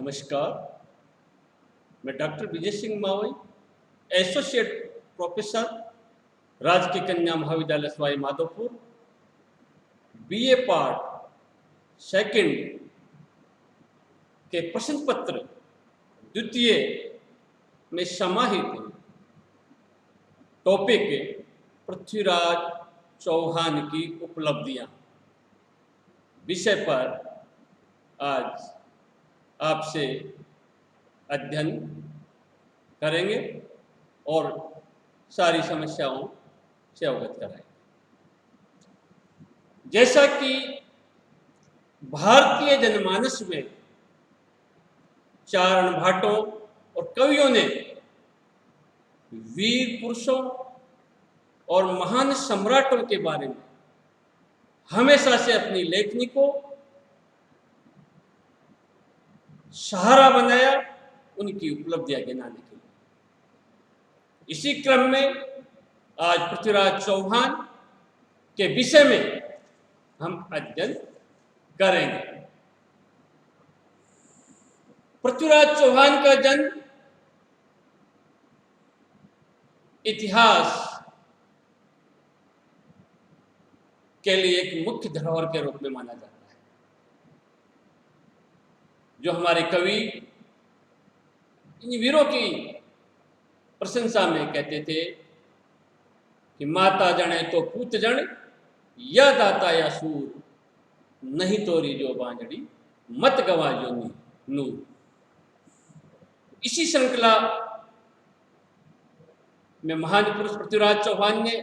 नमस्कार। मैं doctor Vijay Singh Mavai, associate professor, राजकीय कन्या महाविद्यालय Sawai Madhopur, BA part second के प्रश्न पत्र द्वितीय में समाहित टॉपिक पृथ्वीराज चौहान की उपलब्धियां विषय पर आज आपसे अध्ययन करेंगे और सारी समस्याओं से अवगत कराएंगे। जैसा कि भारतीय जनमानस में चारण भाटों और कवियों ने वीर पुरुषों और महान सम्राटों के बारे में हमेशा से अपनी लेखनी को सहारा बनाया, उनकी उपलब्धियां गिनाने के लिए। इसी क्रम में आज पृथ्वीराज चौहान के विषय में हम अध्ययन करेंगे। पृथ्वीराज चौहान का जन्म इतिहास के लिए एक मुख्य धरोहर के रूप में माना जाता है। जो हमारे कवि इन वीरों की प्रशंसा में कहते थे कि माता जने तो पूत जन, या दाता या सूर, नहीं तोरी जो बांझड़ी, मत गवा जो नूर। इसी श्रृंखला में महान पुरुष पृथ्वीराज चौहान ने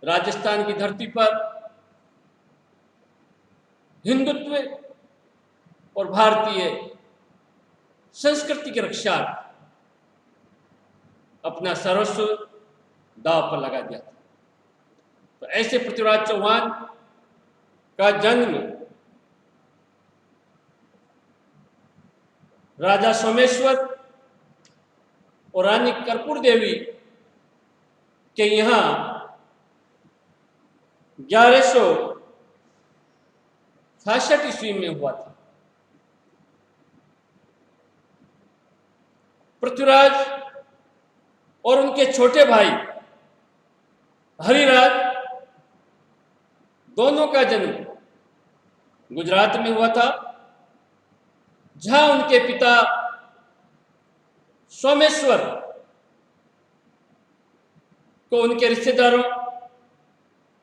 राजस्थान की धरती पर हिंदुत्व और भारतीय संस्कृति की रक्षा अपना सर्वस्व दांव पर लगा दिया था। तो ऐसे पृथ्वीराज चौहान का जन्म राजा सोमेश्वर और रानी कर्पूर देवी के यहाँ 1166 ईस्वी में हुआ था। पृथ्वीराज और उनके छोटे भाई हरिराज दोनों का जन्म गुजरात में हुआ था, जहां उनके पिता सोमेश्वर को उनके रिश्तेदारों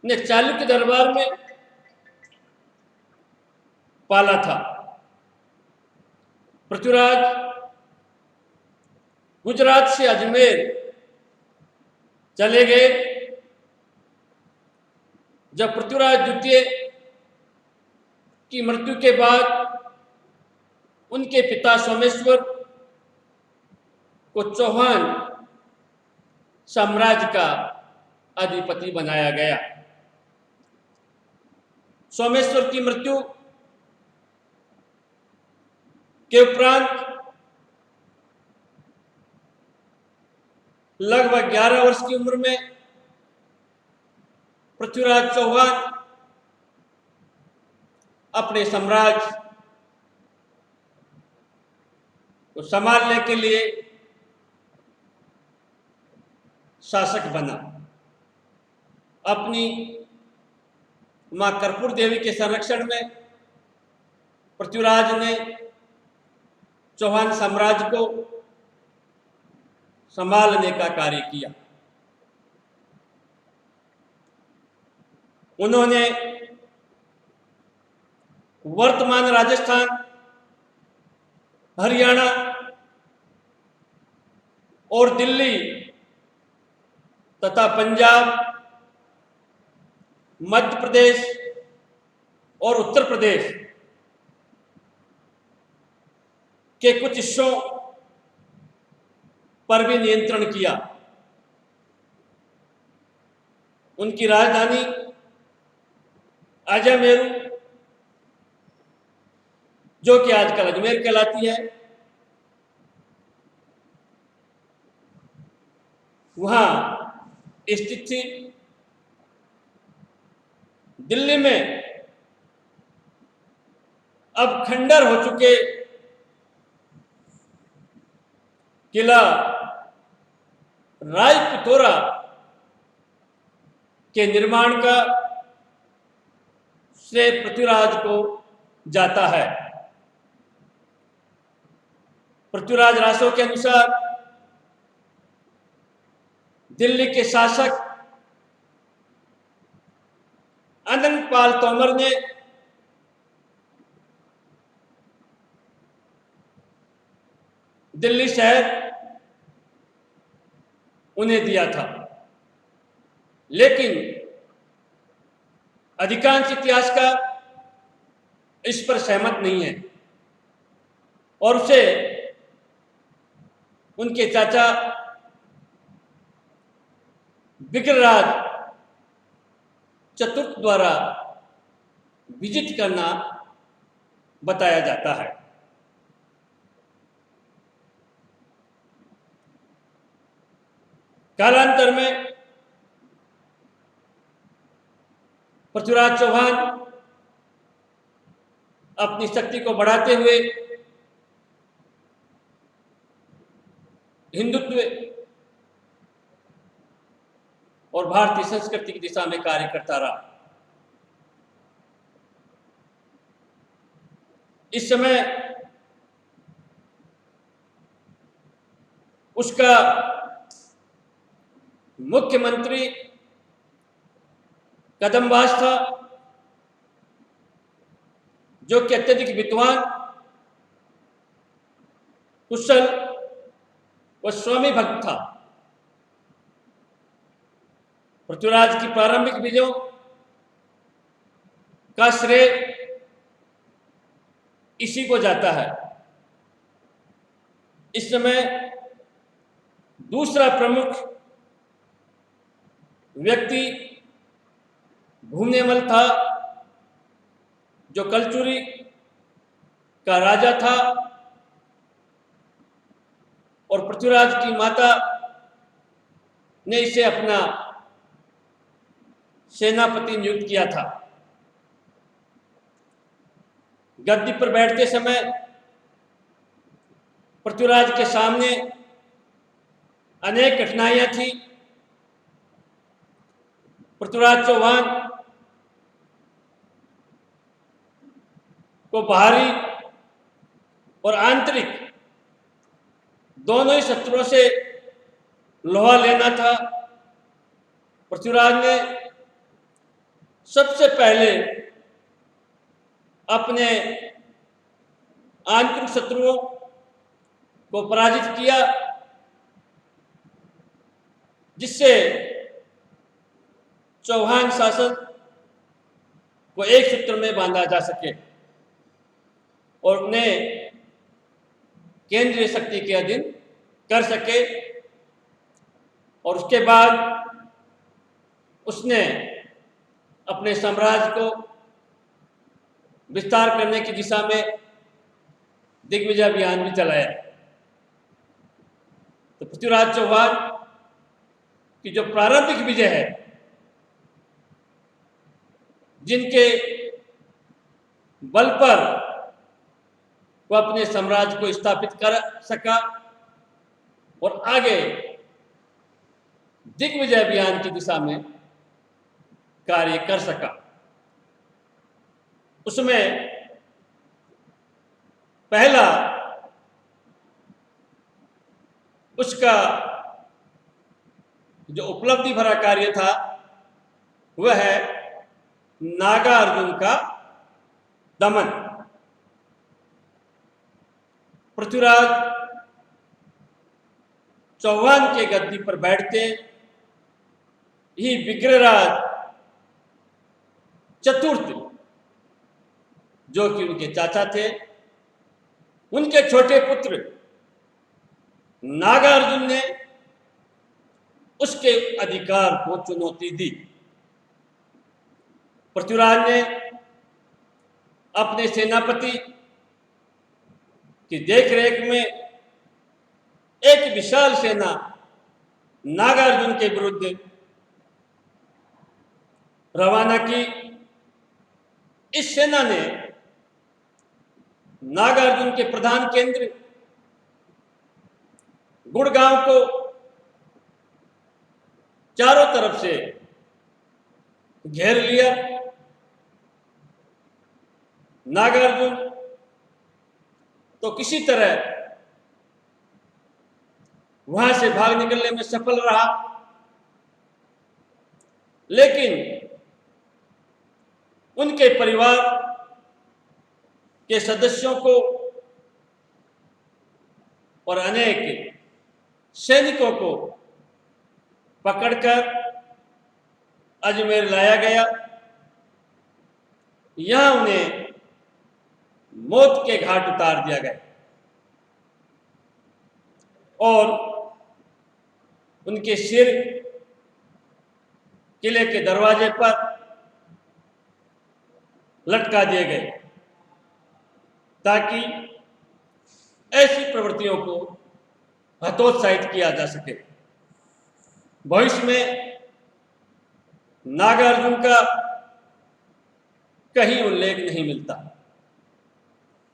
ने चालुक्य दरबार में पाला था। पृथ्वीराज गुजरात से अजमेर चले गए। जब पृथ्वीराज द्वितीय की मृत्यु के बाद उनके पिता सोमेश्वर को चौहान साम्राज्य का अधिपति बनाया गया। सोमेश्वर की मृत्यु के उपरांत लगभग 11 वर्ष की उम्र में पृथ्वीराज चौहान अपने साम्राज्य को संभालने के लिए शासक बना। अपनी मां कर्पूर देवी के संरक्षण में पृथ्वीराज ने चौहान साम्राज्य को संभालने का कार्य किया। उन्होंने वर्तमान राजस्थान, हरियाणा और दिल्ली तथा पंजाब, मध्य प्रदेश और उत्तर प्रदेश के कुछ हिस्सों पर भी नियंत्रण किया। उनकी राजधानी अजमेर, जो कि आजकल अजमेर कहलाती है, वहां स्थित थी। दिल्ली में अब खंडर हो चुके किला राजपिथोरा के निर्माण का श्रेय पृथ्वीराज को जाता है। पृथ्वीराज रासो के अनुसार दिल्ली के शासक अनंतपाल तोमर ने दिल्ली शहर उन्हें दिया था, लेकिन अधिकांश इतिहासकार इस पर सहमत नहीं है और उसे उनके चाचा विग्रहराज चतुर्थ द्वारा विजित करना बताया जाता है। कालांतर में पृथ्वीराज चौहान अपनी शक्ति को बढ़ाते हुए हिंदुत्व और भारतीय संस्कृति की दिशा में कार्य करता रहा। इस समय उसका मुख्यमंत्री कदम्बास था, जो कि अत्यधिक विद्वान, कुशल व स्वामी भक्त था। पृथ्वीराज की प्रारंभिक विजयों का श्रेय इसी को जाता है। इस समय दूसरा प्रमुख व्यक्ति भूमनेमल था, जो कलचुरी का राजा था और पृथ्वीराज की माता ने इसे अपना सेनापति नियुक्त किया था। गद्दी पर बैठते समय पृथ्वीराज के सामने अनेक कठिनाइयां थी। पृथ्वीराज चौहान को बाहरी और आंतरिक दोनों ही शत्रुओं से लोहा लेना था। पृथ्वीराज ने सबसे पहले अपने आंतरिक शत्रुओं को पराजित किया, जिससे चौहान शासन को एक सूत्र में बांधा जा सके और उन्हें केंद्रीय शक्ति के अधीन कर सके। और उसके बाद उसने अपने साम्राज्य को विस्तार करने की दिशा में दिग्विजय अभियान भी चलाया। तो पृथ्वीराज चौहान की जो प्रारंभिक विजय है, जिनके बल पर वह अपने साम्राज्य को स्थापित कर सका और आगे दिग्विजय अभियान की दिशा में कार्य कर सका, उसमें पहला उसका जो उपलब्धि भरा कार्य था वह है नागार्जुन का दमन। पृथ्वीराज चौहान के गद्दी पर बैठते ही विग्रहराज चतुर्थ, जो कि उनके चाचा थे, उनके छोटे पुत्र नागार्जुन ने उसके अधिकार को चुनौती दी। पृथ्वीराज ने अपने सेनापति की देखरेख में एक विशाल सेना नागार्जुन के विरुद्ध रवाना की। इस सेना ने नागार्जुन के प्रधान केंद्र गुड़गांव को चारों तरफ से घेर लिया। नागार्जुन तो किसी तरह वहां से भाग निकलने में सफल रहा, लेकिन उनके परिवार के सदस्यों को और अनेक सैनिकों को पकड़कर अजमेर लाया गया। यहां उन्हें मौत के घाट उतार दिया गया और उनके सिर किले के दरवाजे पर लटका दिए गए ताकि ऐसी प्रवृत्तियों को हतोत्साहित किया जा सके। भविष्य में नागार्जुन का कहीं उल्लेख नहीं मिलता।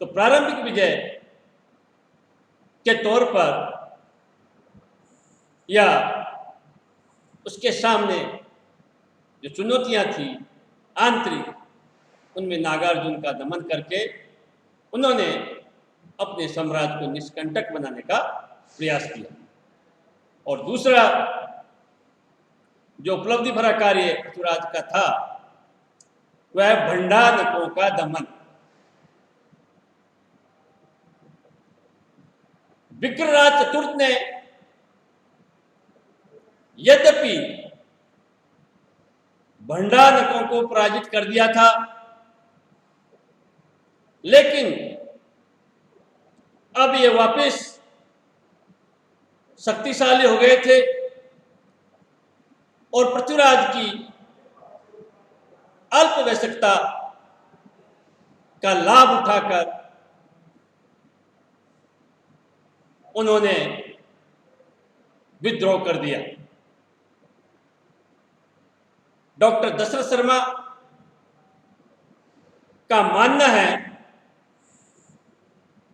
तो प्रारंभिक विजय के तौर पर या उसके सामने जो चुनौतियां थी आंतरिक, उनमें नागार्जुन का दमन करके उन्होंने अपने साम्राज्य को निष्कंटक बनाने का प्रयास किया। और दूसरा जो उपलब्धि भरा कार्य पृथ्वीराज का था वह भंडारकों का दमन। विक्रराज चतुर्थ ने यद्यपि भंडारकों को पराजित कर दिया था, लेकिन अब ये वापस शक्तिशाली हो गए थे और पृथ्वीराज की अल्पवयस्कता का लाभ उठाकर उन्होंने विद्रोह कर दिया। डॉक्टर दशरथ शर्मा का मानना है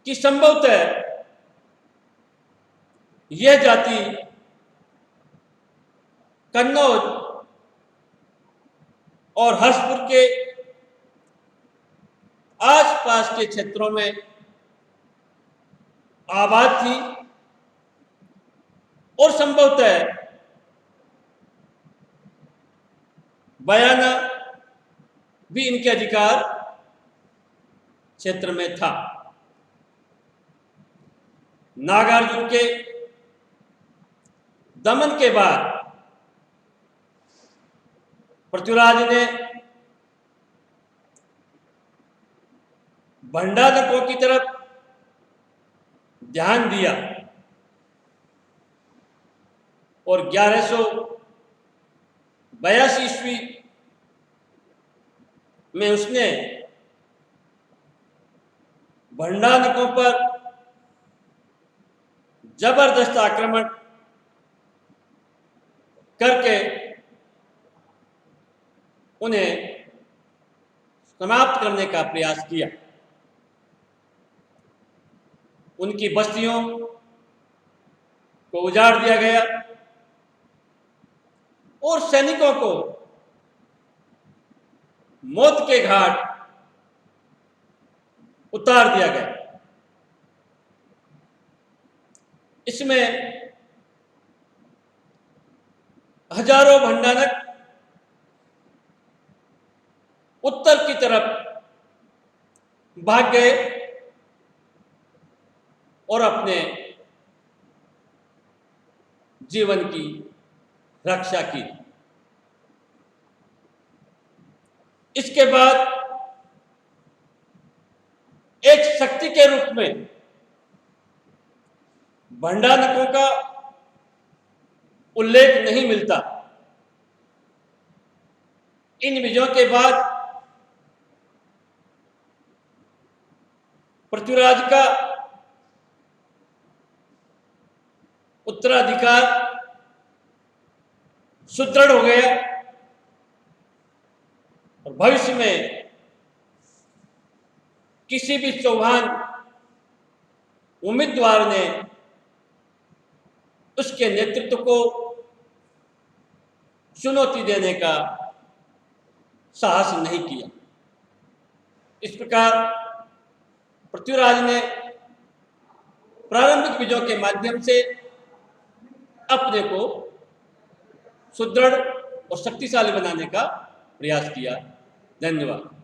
कि संभवतः यह जाति कन्नौज और हर्षपुर के आसपास के क्षेत्रों में आबाद थी और संभवतः बयाना भी इनके अधिकार क्षेत्र में था। नागार्जुन के दमन के बाद पृथ्वीराज ने भंडारकों की तरफ ध्यान दिया और 1182 ईस्वी में उसने भंडारकों पर जबरदस्त आक्रमण करके उन्हें समाप्त करने का प्रयास किया। उनकी बस्तियों को उजाड़ दिया गया और सैनिकों को मौत के घाट उतार दिया गया। इसमें हजारों भंडारक उत्तर की तरफ भाग गए और अपने जीवन की रक्षा की। इसके बाद एक शक्ति के रूप में भंडारकों का उल्लेख नहीं मिलता। इन विजयों के बाद पृथ्वीराज का उत्तराधिकार सुदृढ़ हो गया और भविष्य में किसी भी चौहान उम्मीदवार ने उसके नेतृत्व को चुनौती देने का साहस नहीं किया। इस प्रकार पृथ्वीराज ने प्रारंभिक विजयों के माध्यम से अपने को सुदृढ़ और शक्तिशाली बनाने का प्रयास किया। धन्यवाद।